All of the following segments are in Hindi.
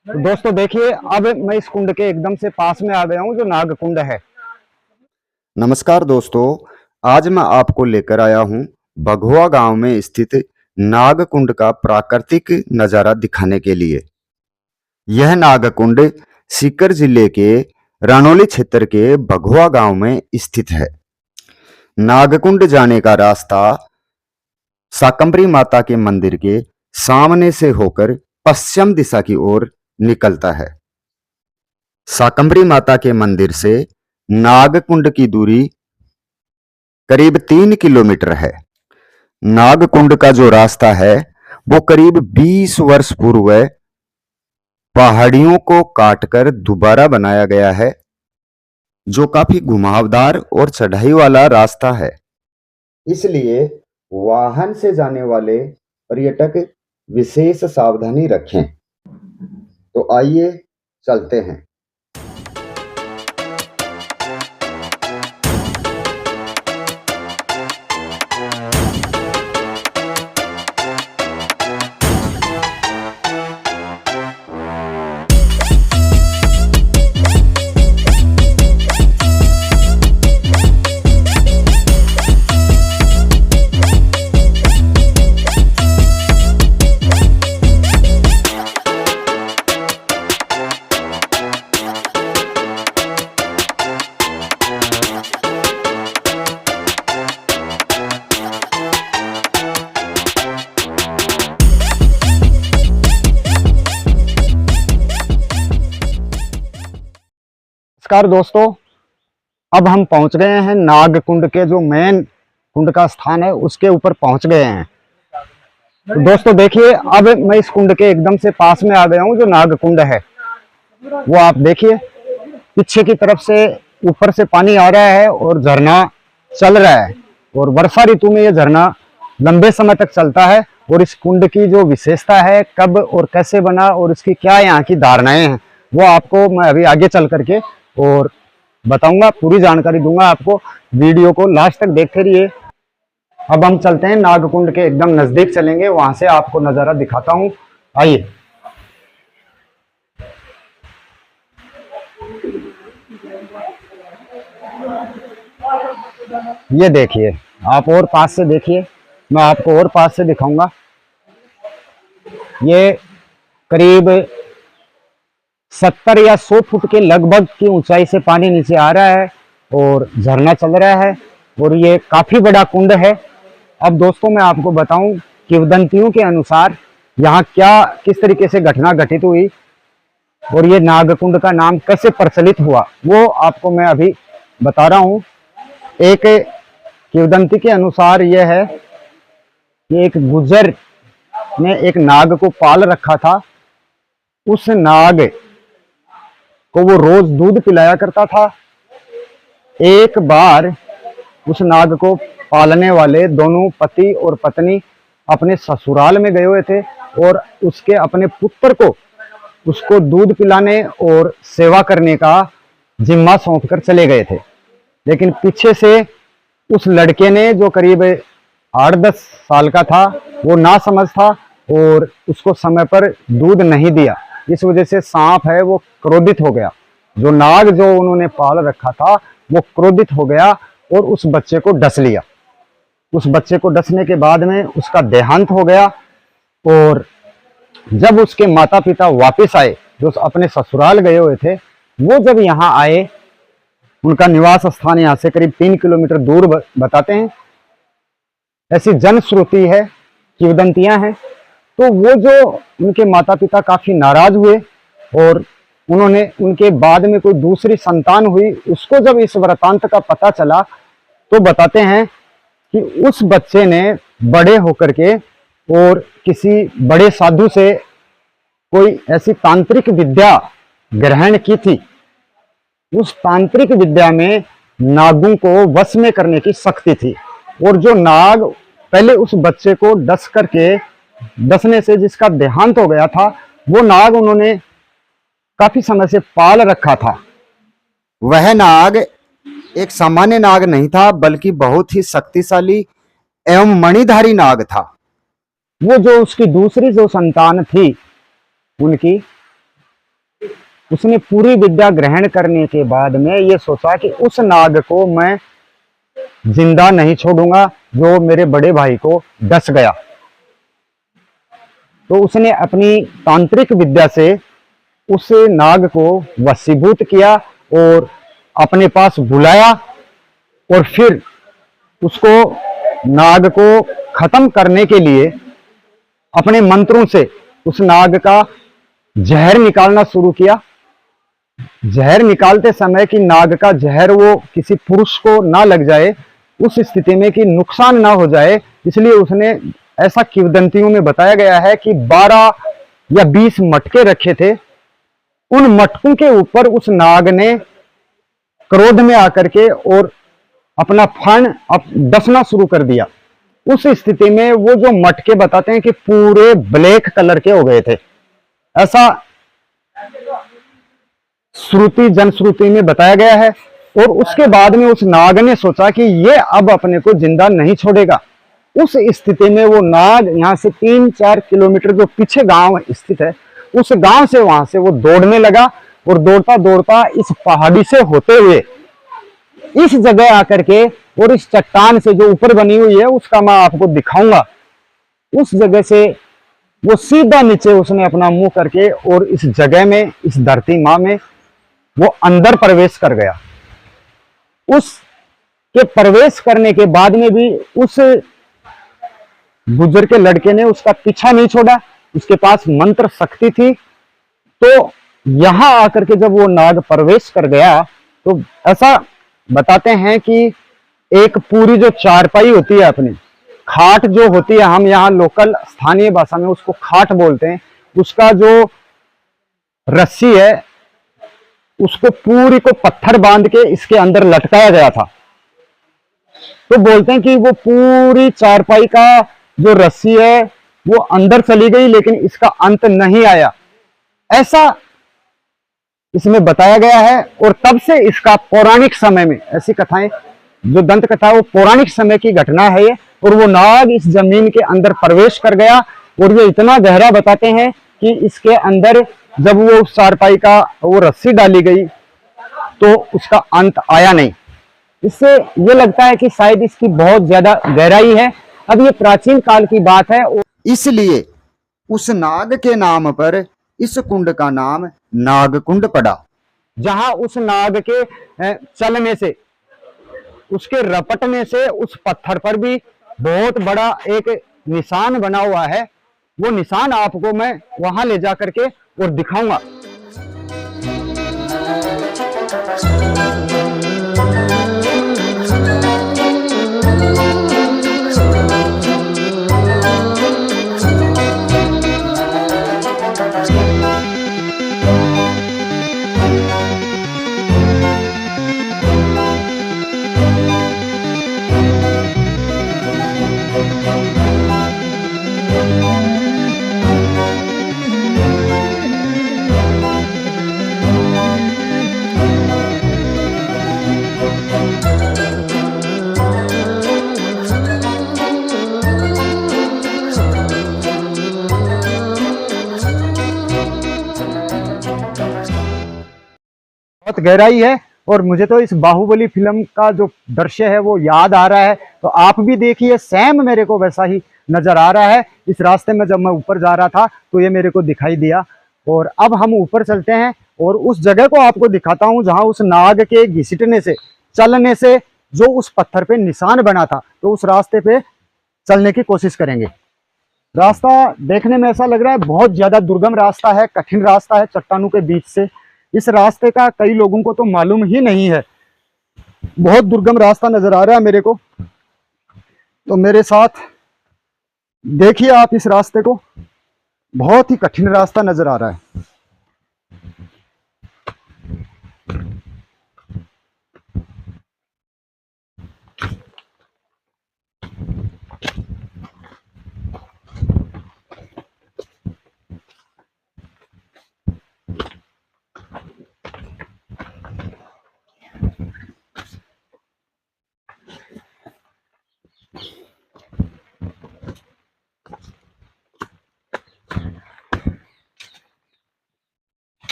दोस्तों देखिए, अब मैं इस कुंड के एकदम से पास में आ गया हूँ जो नाग कुंड है। नमस्कार दोस्तों, आज मैं आपको लेकर आया हूं बघवा गांव में स्थित नागकुंड का प्राकृतिक नजारा दिखाने के लिए। यह नागकुंड सीकर जिले के रानौली क्षेत्र के बघवा गांव में स्थित है। नागकुंड जाने का रास्ता शाकंभरी माता के मंदिर के सामने से होकर पश्चिम दिशा की ओर निकलता है। शाकंभरी माता के मंदिर से नागकुंड की दूरी करीब 3 किलोमीटर है। नागकुंड का जो रास्ता है वो करीब 20 वर्ष पूर्व पहाड़ियों को काटकर दोबारा बनाया गया है, जो काफी घुमावदार और चढ़ाई वाला रास्ता है। इसलिए वाहन से जाने वाले पर्यटक विशेष सावधानी रखें। तो आइए चलते हैं। नमस्कार दोस्तों, अब हम पहुंच गए हैं नाग कुंड के जो मेन कुंड का स्थान है उसके ऊपर पहुंच गए हैं। तो दोस्तों देखिए, अब मैं इस कुंड के एकदम से पास में आ गया हूं जो नाग कुंड है। वो आप देखिए, पीछे की तरफ से ऊपर से पानी आ रहा है और झरना चल रहा है। और वर्षा ऋतु में ये झरना लंबे समय तक चलता है। और इस कुंड की जो विशेषता है, कब और कैसे बना और इसकी क्या यहाँ की धारणाएं हैं, वो आपको मैं अभी आगे चल करके और बताऊंगा, पूरी जानकारी दूंगा आपको। वीडियो को लास्ट तक देखते रहिए। अब हम चलते हैं नागकुंड के एकदम नजदीक चलेंगे, वहां से आपको नजारा दिखाता हूं। आइए। ये देखिए, आप और पास से देखिए, मैं आपको और पास से दिखाऊंगा। ये करीब 70 या 100 फुट के लगभग की ऊंचाई से पानी नीचे आ रहा है और झरना चल रहा है। और ये काफी बड़ा कुंड है। अब दोस्तों मैं आपको बताऊं, किंवदंतियों के अनुसार यहाँ क्या किस तरीके से घटना घटित हुई और ये नागकुंड का नाम कैसे प्रचलित हुआ, वो आपको मैं अभी बता रहा हूँ। एक किंवदंती के अनुसार यह है कि एक गुज्जर ने एक नाग को पाल रखा था। उस नाग को वो रोज दूध पिलाया करता था। एक बार उस नाग को पालने वाले दोनों पति और पत्नी अपने ससुराल में गए हुए थे और उसके अपने पुत्र को उसको दूध पिलाने और सेवा करने का जिम्मा सौंप कर चले गए थे। लेकिन पीछे से उस लड़के ने, जो करीब 8-10 साल का था, वो नासमझ था और उसको समय पर दूध नहीं दिया। इस वजह से सांप है वो क्रोधित हो गया। जो नाग जो उन्होंने पाल रखा था वो क्रोधित हो गया और उस बच्चे को डस लिया। उस बच्चे को डसने के बाद में उसका देहांत हो गया। और जब उसके माता पिता वापस आए, जो अपने ससुराल गए हुए थे, वो जब यहाँ आए, उनका निवास स्थान यहाँ से करीब 3 किलोमीटर दूर बताते हैं, ऐसी जनश्रुति है, किंवदंतियां हैं। तो वो जो उनके माता पिता काफी नाराज हुए और उन्होंने उनके बाद में कोई दूसरी संतान हुई, उसको जब इस वृतांत का पता चला तो बताते हैं कि उस बच्चे ने बड़े होकर के और किसी बड़े साधु से कोई ऐसी तांत्रिक विद्या ग्रहण की थी। उस तांत्रिक विद्या में नागों को वश में करने की शक्ति थी। और जो नाग पहले उस बच्चे को डसने से जिसका देहांत हो गया था, वो नाग उन्होंने काफी समय से पाल रखा था। वह नाग एक सामान्य नाग नहीं था, बल्कि बहुत ही शक्तिशाली एवं मणिधारी नाग था। वो जो उसकी दूसरी जो संतान थी उनकी, उसने पूरी विद्या ग्रहण करने के बाद में ये सोचा कि उस नाग को मैं जिंदा नहीं छोड़ूंगा जो मेरे बड़े भाई को डस गया। तो उसने अपनी तांत्रिक विद्या से उस नाग को वशीभूत किया और अपने पास बुलाया, और फिर उसको नाग को खत्म करने के लिए अपने मंत्रों से उस नाग का जहर निकालना शुरू किया। जहर निकालते समय कि नाग का जहर वो किसी पुरुष को ना लग जाए, उस स्थिति में कि नुकसान ना हो जाए, इसलिए उसने, ऐसा किंवदंतियों में बताया गया है कि 12 या 20 मटके रखे थे। उन मटकों के ऊपर उस नाग ने क्रोध में आकर के और अपना फण डसना शुरू कर दिया। उस स्थिति में वो जो मटके बताते हैं कि पूरे ब्लैक कलर के हो गए थे, ऐसा श्रुति जनश्रुति में बताया गया है। और उसके बाद में उस नाग ने सोचा कि ये अब अपने को जिंदा नहीं छोड़ेगा। उस स्थिति में वो नाग यहाँ से 3-4 किलोमीटर जो पीछे गांव स्थित है, उस गांव से वहां से वो दौड़ने लगा, और दौड़ता दौड़ता इस पहाड़ी से होते हुए इस जगह आकर के, और इस चट्टान से जो ऊपर बनी हुई है उसका मैं आपको दिखाऊंगा, उस जगह से वो सीधा नीचे उसने अपना मुंह करके और इस जगह में, इस धरती माँ में वो अंदर प्रवेश कर गया। उस के प्रवेश करने के बाद में भी उस गुजर के लड़के ने उसका पीछा नहीं छोड़ा, उसके पास मंत्र शक्ति थी। तो यहां आकर के जब वो नाग प्रवेश कर गया, तो ऐसा बताते हैं कि एक पूरी जो चारपाई होती है, अपनी खाट जो होती है, हम यहाँ लोकल स्थानीय भाषा में उसको खाट बोलते हैं, उसका जो रस्सी है उसको पूरी को पत्थर बांध के इसके अंदर लटकाया गया था। तो बोलते हैं कि वो पूरी चारपाई का जो रस्सी है वो अंदर चली गई, लेकिन इसका अंत नहीं आया, ऐसा इसमें बताया गया है। और तब से इसका पौराणिक समय में, ऐसी कथाएं, जो दंत कथा है वो पौराणिक समय की घटना है ये। और वो नाग इस जमीन के अंदर प्रवेश कर गया, और ये इतना गहरा बताते हैं कि इसके अंदर जब वो चारपाई का वो रस्सी डाली गई तो उसका अंत आया नहीं। इससे ये लगता है कि शायद इसकी बहुत ज्यादा गहराई है। अब ये प्राचीन काल की बात है, इसलिए उस नाग के नाम पर इस कुंड का नाम नागकुंड पड़ा। जहां उस नाग के चलने से, उसके रपटने से उस पत्थर पर भी बहुत बड़ा एक निशान बना हुआ है। वो निशान आपको मैं वहां ले जा करके और दिखाऊंगा। बहुत गहराई है, और मुझे तो इस बाहुबली फिल्म का जो दृश्य है वो याद आ रहा है। तो आप भी देखिए, सेम मेरे को वैसा ही नजर आ रहा है। इस रास्ते में जब मैं ऊपर जा रहा था तो ये मेरे को दिखाई दिया। और अब हम ऊपर चलते हैं और उस जगह को आपको दिखाता हूँ जहां उस नाग के घिसटने से, चलने से जो उस पत्थर पे निशान बना था। तो उस रास्ते पे चलने की कोशिश करेंगे। रास्ता देखने में ऐसा लग रहा है बहुत ज्यादा दुर्गम रास्ता है, कठिन रास्ता है चट्टानों के बीच से। इस रास्ते का कई लोगों को तो मालूम ही नहीं है। बहुत दुर्गम रास्ता नजर आ रहा है मेरे को। तो मेरे साथ देखिए आप इस रास्ते को, बहुत ही कठिन रास्ता नजर आ रहा है।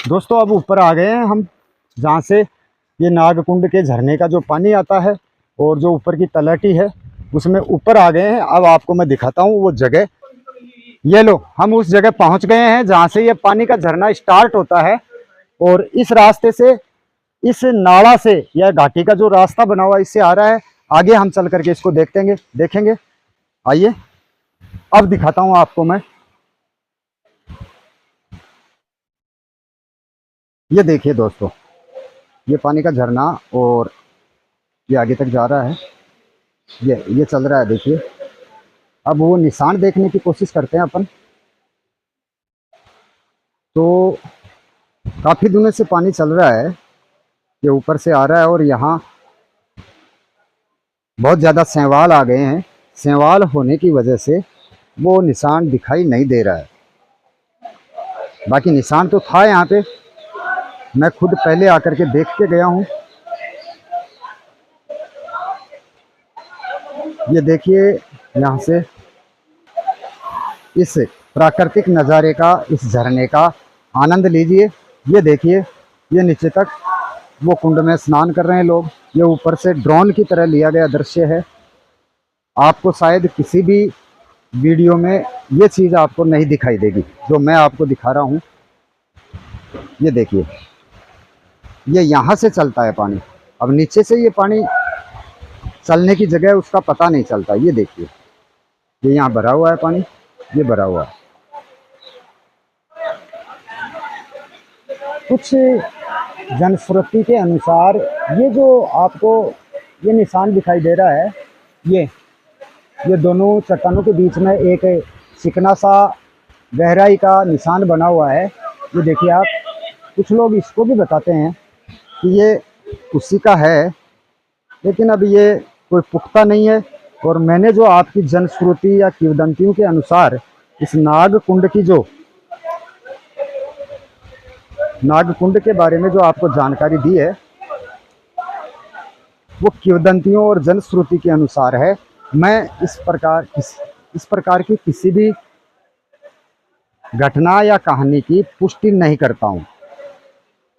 दोस्तों अब ऊपर आ गए हैं हम, जहाँ से ये नागकुंड के झरने का जो पानी आता है और जो ऊपर की तलहटी है उसमें ऊपर आ गए हैं। अब आपको मैं दिखाता हूँ वो जगह। ये लो, हम उस जगह पहुँच गए हैं जहाँ से ये पानी का झरना स्टार्ट होता है। और इस रास्ते से, इस नाला से या घाटी का जो रास्ता बना हुआ इससे आ रहा है। आगे हम चल करके इसको देखेंगे। आइए अब दिखाता हूँ आपको मैं। ये देखिए दोस्तों, ये पानी का झरना और ये आगे तक जा रहा है। ये चल रहा है, देखिए। अब वो निशान देखने की कोशिश करते हैं अपन। तो काफी दिनों से पानी चल रहा है, ये ऊपर से आ रहा है और यहाँ बहुत ज़्यादा शैवाल आ गए हैं। शैवाल होने की वजह से वो निशान दिखाई नहीं दे रहा है। बाकी निशान तो था यहाँ पे, मैं खुद पहले आकर के देख के गया हूँ। ये देखिए, यहाँ से इस प्राकृतिक नज़ारे का, इस झरने का आनंद लीजिए। ये देखिए, ये नीचे तक वो कुंड में स्नान कर रहे हैं लोग। ये ऊपर से ड्रोन की तरह लिया गया दृश्य है। आपको शायद किसी भी वीडियो में ये चीज़ आपको नहीं दिखाई देगी जो मैं आपको दिखा रहा हूँ। ये देखिए, ये यहाँ से चलता है पानी। अब नीचे से ये पानी चलने की जगह उसका पता नहीं चलता। ये देखिए, ये यहाँ भरा हुआ है पानी, ये भरा हुआ है। कुछ जनश्रुति के अनुसार ये जो आपको ये निशान दिखाई दे रहा है, ये दोनों चट्टानों के बीच में एक चिकना सा गहराई का निशान बना हुआ है। ये देखिए आप, कुछ लोग इसको भी बताते हैं कि ये उसी का है, लेकिन अब ये कोई पुख्ता नहीं है। और मैंने जो आपकी जनश्रुति या किंवदंतियों के अनुसार इस नागकुंड के बारे में जो आपको जानकारी दी है, वो किंवदंतियों और जनश्रुति के अनुसार है। मैं इस प्रकार की किसी भी घटना या कहानी की पुष्टि नहीं करता हूँ।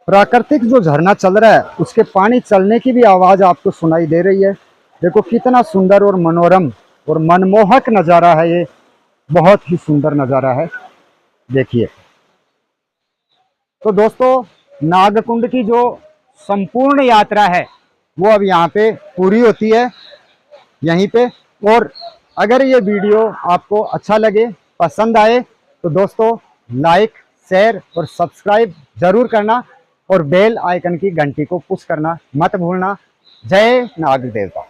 प्राकृतिक जो झरना चल रहा है उसके पानी चलने की भी आवाज़ आपको सुनाई दे रही है। देखो कितना सुंदर और मनोरम और मनमोहक नज़ारा है ये, बहुत ही सुंदर नज़ारा है। देखिए तो दोस्तों, नागकुंड की जो संपूर्ण यात्रा है वो अब यहाँ पे पूरी होती है, यहीं पे। और अगर ये वीडियो आपको अच्छा लगे, पसंद आए, तो दोस्तों लाइक, शेयर और सब्सक्राइब जरूर करना और बेल आइकन की घंटी को पुश करना मत भूलना। जय नाग देवता।